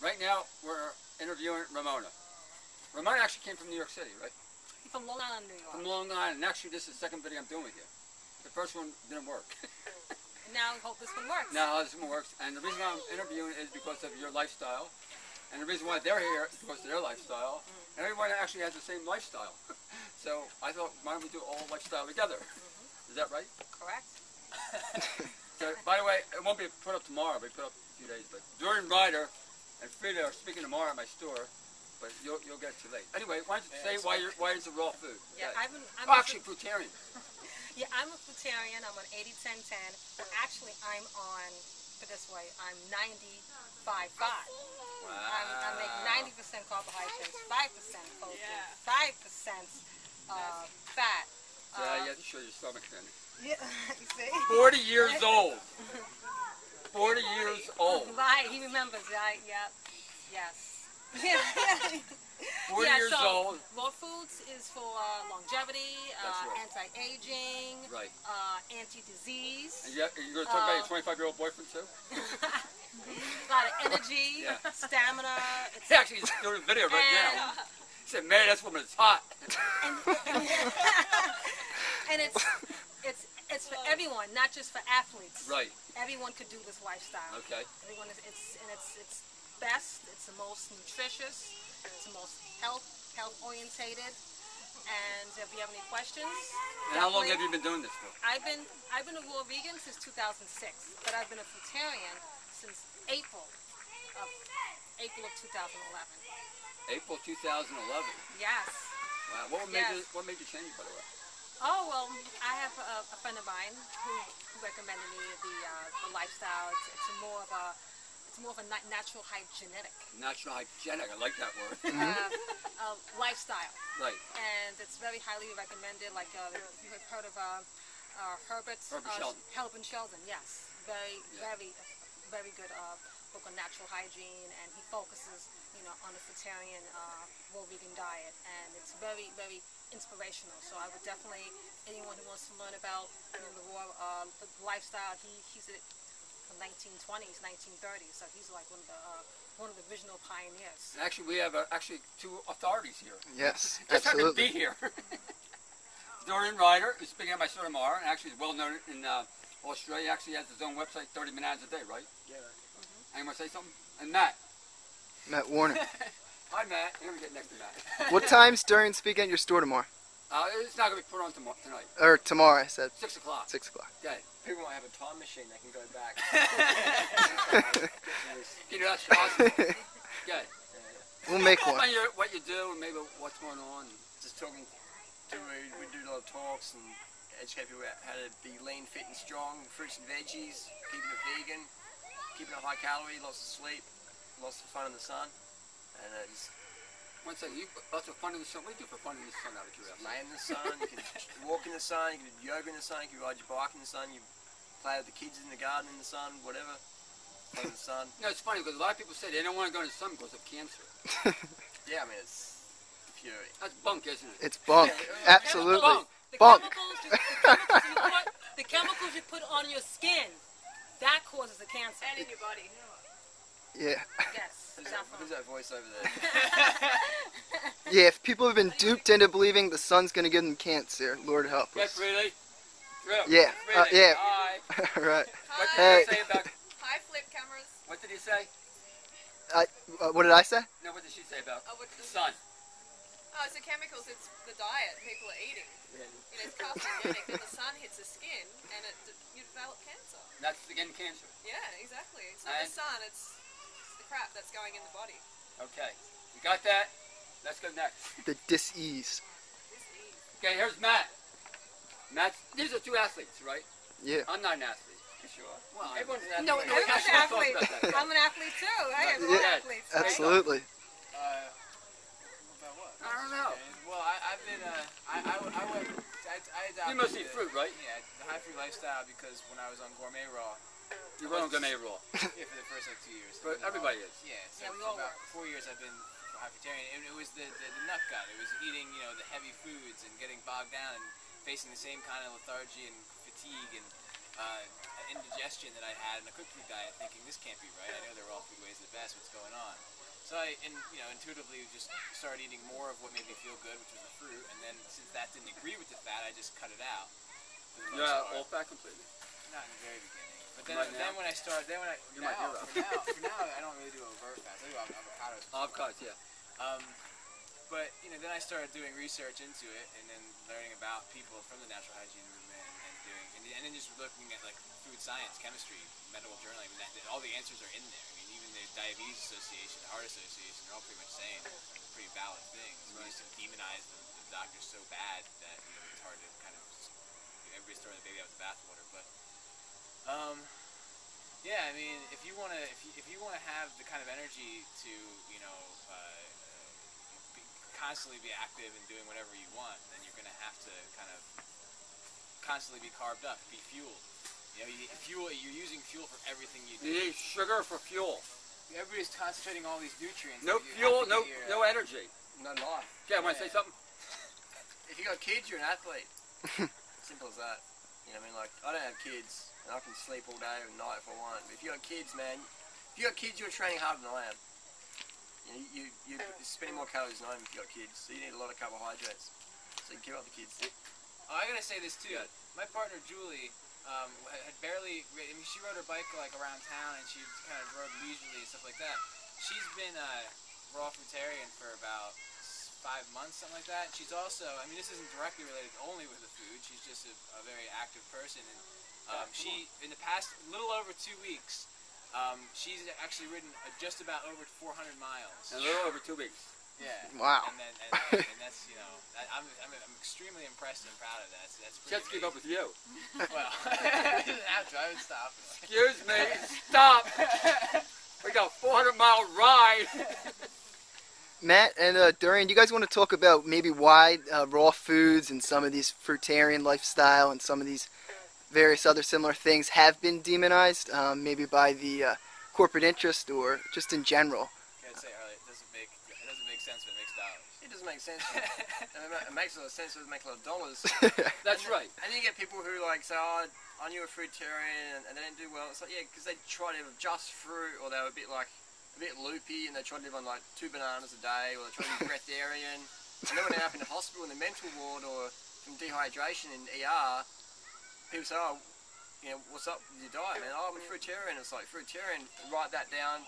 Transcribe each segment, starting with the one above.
right now we're interviewing Ramona. Ramona actually came from New York City, right? From Long Island, New York. From Long Island, and actually this is the second video I'm doing with you. The first one didn't work. And now we hope this one works. Now this one works, and the reason I'm interviewing is because of your lifestyle, and the reason why they're here is because of their lifestyle, and everyone actually has the same lifestyle. So I thought, why don't we do all lifestyle together? Is that right? Correct. So, by the way, it won't be put up tomorrow, it'll be put up in a few days, but Dorian Ryder and Frida are speaking tomorrow at my store, but you'll get it too late. Anyway, why don't you say why it's a raw food? Yeah, I'm actually Fruitarian. Yeah, I'm a Fruitarian. I'm on 80-10-10. But actually, I'm on, put it this way, I'm 95-5. Wow. I make 90% carbohydrates, 5% protein, 5% fat. Yeah, you have to show your stomach then. Yeah, you see? 40 years old. 40 years old. Right, he remembers, right? Yep. Yes. 40 years old. Raw foods is for longevity, anti-aging, anti-disease. And you're going to talk about your 25-year-old boyfriend too? A lot of energy, stamina. He actually is doing a video right now. He said, "Man, that woman is hot." And it's for everyone, not just for athletes. Right. Everyone could do this lifestyle. Okay. Everyone is it's best. It's the most nutritious. It's the most health orientated. And if you have any questions, and how long have you been doing this for? I've been a raw vegan since 2006, but I've been a Fruitarian since April of 2011. April 2011. Yes. Wow. What made you change, by the way? Oh, well, I have a friend of mine who recommended me the lifestyle. It's more of a natural hygienic. Natural hygienic, I like that word. Lifestyle. Right. And it's very highly recommended. Like you have heard of Herbert Sheldon. Yes, very good book on natural hygiene, and he focuses, on the Fruitarian raw vegan diet, and it's very inspirational. So I would definitely, anyone who wants to learn about the raw the lifestyle, he's it from 1920s, 1930s. So he's like one of the original pioneers. Actually, we have two authorities here. Yes, just absolutely. Just to be here. Dorian Ryder is speaking at my store tomorrow, and actually is well known in Australia. He actually has his own website, 30 Minutes a Day, right? Yeah. Anyone say something? And Matt Warner. Hi, Matt. Here we get next to Matt. What time's Dorian speaking at your store tomorrow? It's not going to be put on tonight. Or tomorrow, I said. 6 o'clock. 6 o'clock. Okay. People might have a time machine that can go back. That's awesome. Okay. We'll make one. What you do and maybe what's going on. Just talking to, we do a lot of talks and educate people about how to be lean, fit and strong, fruits and veggies, keeping it vegan, keeping it high calorie, lots of sleep, lots of fun in the sun. And just one second, lots of fun in the sun. What do you do for fun in the sun out of curiosity? Lay in the sun, you can walk in the sun, you can do yoga in the sun, you can ride your bike in the sun, you play with the kids in the garden in the sun, whatever. Play in the sun. It's funny because a lot of people say they don't want to go in the sun because of cancer. Yeah, I mean, it's fury. That's bunk, isn't it? It's bunk. Absolutely. Bunk. The chemicals you put on your skin, that causes the cancer. And in your body. Yeah. Yes. Who's that voice over there? Yeah, if people have been duped into believing the sun's going to give them cancer, Lord help us. Yes, really? Yeah. Yeah. Hi. Right. What did he say about... Hi, flip cameras. What did he say? What did I say? No, what did she say about the sun? Oh, it's the chemicals, it's the diet people are eating. Yeah. It's carcinogenic, and the sun hits the skin, and you develop cancer. That's, again, cancer. Yeah, exactly. It's not the sun, it's the crap that's going in the body. Okay. You got that? Let's go next. The dis-ease. Okay, here's Matt. These are two athletes, right? Yeah. I'm not an athlete. You sure? Well, everyone's an athlete. No, everyone's an athlete. I'm an athlete too. I have all athletes. Absolutely. About what? I don't know. Well, I've been, You must eat fruit, right? Yeah, the high fruit lifestyle because when I was on Gourmet Raw. You were on Gourmet Raw. Yeah, for the first 2 years. But everybody is. Yeah, so for about 4 years I've been Fruitarian. It was the nut gut. It was eating, the heavy foods and getting bogged down and facing the same kind of lethargy and fatigue. And indigestion that I had in a cooked food diet, thinking this can't be right. I know the raw food ways the best. What's going on? So I, intuitively just started eating more of what made me feel good, which was the fruit. And then since that didn't agree with the fat, I just cut it out. Yeah, all fat completely. Not in the very beginning. But Right when I started, You might do that. for now, I don't really do overt fats. I do avocados. Avocados, yeah. But then I started doing research into it, and then learning about people from the natural hygiene movement, and then just looking at like food science, chemistry, medical journaling. I mean, all the answers are in there. I mean, even the Diabetes Association, the Heart Association, they're all pretty much saying pretty valid things. We used to demonize the doctors so bad that it's hard to kind of everybody's throwing the baby out with the bathwater. But yeah, I mean, if you wanna have the kind of energy to constantly be active and doing whatever you want, then you're gonna have to kind of constantly be carved up, be fueled. You're using fuel for everything you do. You need sugar for fuel. Everybody's concentrating all these nutrients. No fuel, no energy. No life. Yeah, want to say something? If you got kids, you're an athlete. Simple as that. You know what I mean? Like, I don't have kids, and I can sleep all day and night if I want. But if you got kids, man, you're training harder than I am. You're spending more calories than I am if you got kids. So you need a lot of carbohydrates. So you can keep up the kids. Oh, I gotta say this too. My partner Julie had barely. I mean, she rode her bike like around town, and she kind of rode leisurely and stuff like that. She's been raw fruitarian for about 5 months, something like that. And she's also. I mean, this isn't directly related only with the food. She's just a very active person, and she in the past little over 2 weeks. She's actually ridden just about over 400 miles. In a little over 2 weeks. Yeah. Wow. And that's I'm extremely impressed and proud of that. That's pretty Just keep up with you. Well, I didn't have to. I would stop. Excuse me. Stop. We got a 400-mile ride. Matt and Durian, do you guys want to talk about maybe why raw foods and some of these fruitarian lifestyle and some of these various other similar things have been demonized, maybe by the corporate interest or just in general? I'd say, Harley, it doesn't make sense, but it makes dollars. It doesn't make sense. It makes a lot of sense. It doesn't make a lot of dollars. That's right. And then you get people who like say, "Oh, I knew a fruitarian," and they didn't do well. It's like, yeah, because they tried to have just fruit, or they were a bit loopy, and they tried to live on like 2 bananas a day, or they tried to be breatharian. And then when they end up in the hospital in the mental ward or from dehydration in ER, people say, "Oh, what's up with your diet, man?" "Oh, I'm a fruitarian." It's like, fruitarian, write that down.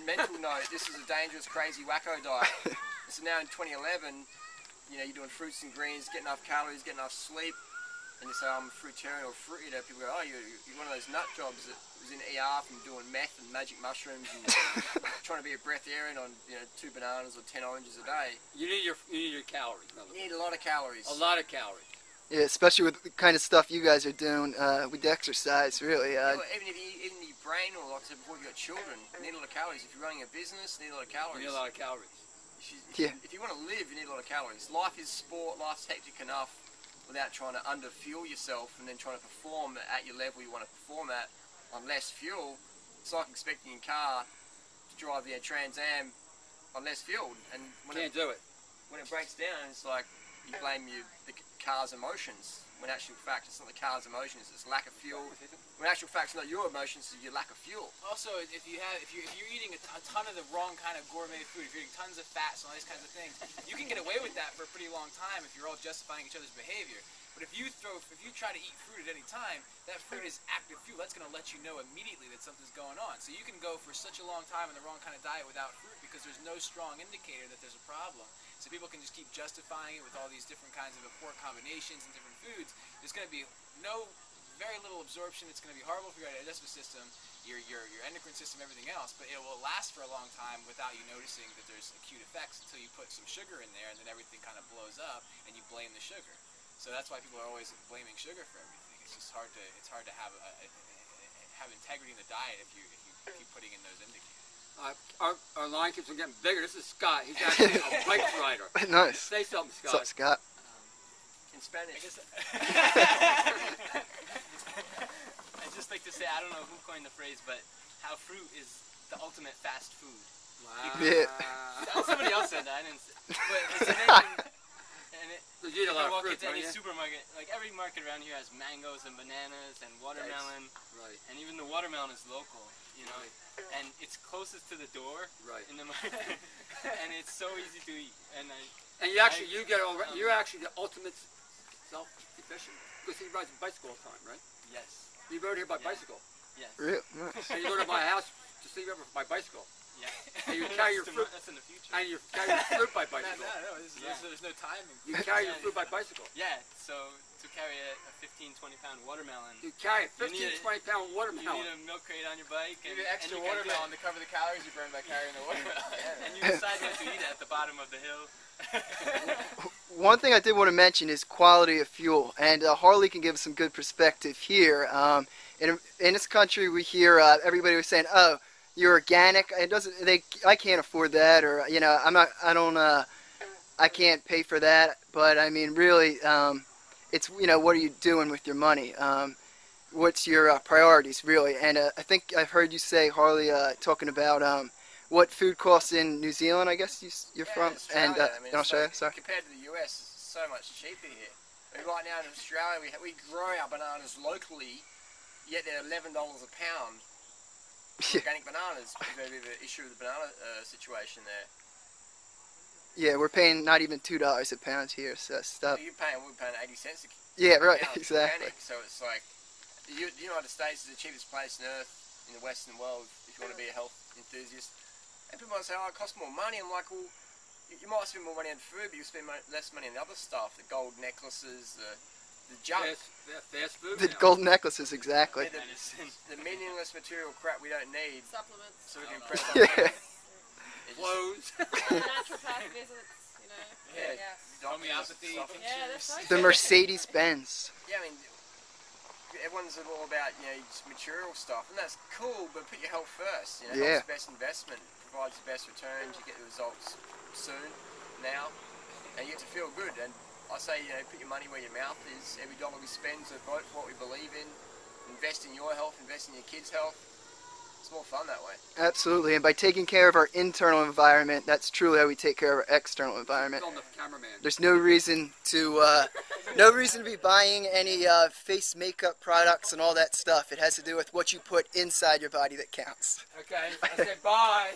Mental note, this is a dangerous, crazy, wacko diet. So now in 2011, you're doing fruits and greens, get enough calories, get enough sleep, and you say, "I'm a fruitarian or a fruit eater." People go, "Oh, you're one of those nut jobs that was in ER from doing meth and magic mushrooms and trying to be a breatharian on 2 bananas or 10 oranges a day." You need your calories. You need a lot of calories. A lot of calories. Yeah, especially with the kind of stuff you guys are doing with the exercise, really. Well, even your brain, or like I said before, if you've got children, you need a lot of calories. If you're running a business, you need a lot of calories. You need a lot of calories. If you want to live, you need a lot of calories. Life is sport, life's hectic enough without trying to underfuel yourself and then trying to perform at your level you want to perform at on less fuel. It's like expecting your car to drive the Trans Am on less fuel. And when do it. When it breaks down, it's like you blame the car's emotions. When in actual fact, it's not the car's emotions, it's lack of fuel. When in actual fact, it's not your emotions, it's your lack of fuel. Also, if you're eating a ton of the wrong kind of gourmet food, if you're eating tons of fats and all these kinds of things, you can get away with that for a pretty long time if you're all justifying each other's behavior. But if you try to eat fruit at any time, that fruit is active fuel. That's going to let you know immediately that something's going on. So you can go for such a long time on the wrong kind of diet without fruit because there's no strong indicator that there's a problem. So people can just keep justifying it with all these different kinds of poor combinations and different foods. There's going to be very little absorption. It's going to be horrible for your digestive system, your endocrine system, everything else. But it will last for a long time without you noticing that there's acute effects until you put some sugar in there, and then everything kind of blows up, and you blame the sugar. So that's why people are always blaming sugar for everything. It's just hard to have integrity in the diet if you keep putting in those indicators. Our line keeps on getting bigger. This is Scott. He's actually a bike rider. Nice. Say something, Scott. What's up, Scott? In Spanish. I just like to say, I don't know who coined the phrase, but how fruit is the ultimate fast food. Wow. Yeah. Somebody else said that. I didn't say, but it's amazing. And 'Cause you eat a If lot you of walk fruit, into don't any you? supermarket, like every market around here has mangoes and bananas and watermelon, Right. and even the watermelon is local, you know, and it's closest to the door Right. in the market, and it's so easy to eat. And And you actually, you're actually the ultimate self-efficient. Because he rides a bicycle all the time, right? yes, You rode here by Yeah. bicycle. yes, Real nice. And you go to my house to sleep over by bicycle. yeah. And you carry your fruit. That's in the future. And you carry your fruit by No, bicycle. there's no timing. You carry your fruit by bicycle. Yeah, so to carry a 15, 20-pound watermelon, You carry a You need 15, 20-pound you watermelon. need a milk crate on your bike, You and, need an extra and you can do watermelon it. to cover the calories you burn by carrying the watermelon. And you decide when to eat it at the bottom of the hill. One thing I did want to mention is quality of fuel, and Harley can give some good perspective here. In this country, we hear everybody was saying, "Oh, you're organic." It doesn't. I can't afford that, or you know, I can't pay for that. But I mean, really, it's what are you doing with your money? What's your priorities, really? And I think I've heard you say, Harley, talking about what food costs in New Zealand, I guess you're from, and in Australia. Sorry. Compared to the US, it's so much cheaper here. I mean, right now in Australia, we grow our bananas locally, yet they're $11 a pound. Organic bananas, because of the issue of the banana situation there. Yeah, we're paying not even $2 a pound here, so stuff. We're paying 80 cents a Yeah, right, pound. exactly. Organic, so it's like the United States is the cheapest place on earth in the Western world if you want to be a health enthusiast. And people might say, "Oh, it costs more money." I'm like, well, you might spend more money on food, but you spend less money on the other stuff, the gold necklaces, the junk. Fast food. The now. gold necklaces, exactly. The meaningless material crap we don't need, Supplements. so we can impress Yeah. Clothes. Naturopath visits, you know. Yeah, Yes. homeopathy. Yeah, they're so The Mercedes Benz. Yeah, I mean, everyone's all about just material stuff, and that's cool. But put your health first. Yeah. Health's the best investment. Provides the best returns. You get the results soon, now, and you get to feel good. And I say, put your money where your mouth is. Every dollar we spend is a vote for what we believe in. Invest in your health. Invest in your kids' health. It's more fun that way. Absolutely, and by taking care of our internal environment, that's truly how we take care of our external environment. Film the cameraman. There's no reason to be buying any face makeup products and all that stuff. It has to do with what you put inside your body that counts. Okay, I say bye.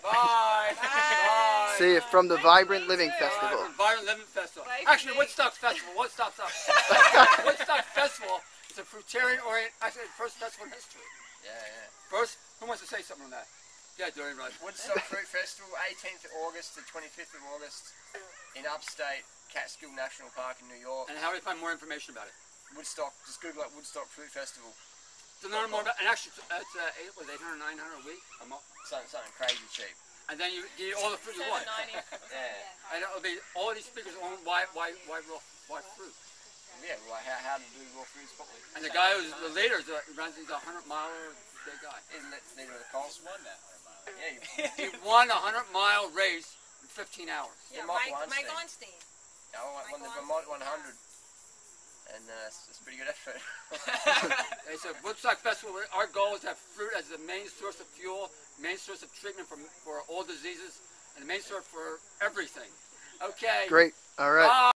Bye. Bye. See you from the Vibrant Living Festival. From Vibrant Living Festival. Bye, Actually, Steve. Woodstock Festival. Woodstock Festival is a Fruitarian actually the first festival in history. Yeah, yeah. First, who wants to say something on that? Yeah, Dorian, right. Woodstock Fruit Festival, 18th of August to 25th of August in upstate Catskill National Park in New York. And how do we find more information about it? Woodstock, just Google it, Woodstock Fruit Festival. To learn more about, and actually, it's $800, $900 a week, a month. Something crazy cheap. And then you get all the fruit you want. $7.90. Yeah. And it'll be all these speakers on why fruit. Yeah, well, how to do raw foods properly. And the guy who's the leader runs, he's a 100-miler big guy. Isn't that the leader of the Coles? Won that 100 mile. Yeah, He won a 100-mile race in 15 hours. Yeah, Mike Mike Weinstein. Weinstein. I won the Vermont 100. And it's a pretty good effort. It's a Woodstock Festival. Our goal is to have fruit as the main source of fuel, main source of treatment for all diseases, and the main source for everything. Okay. Great. All right. Bye.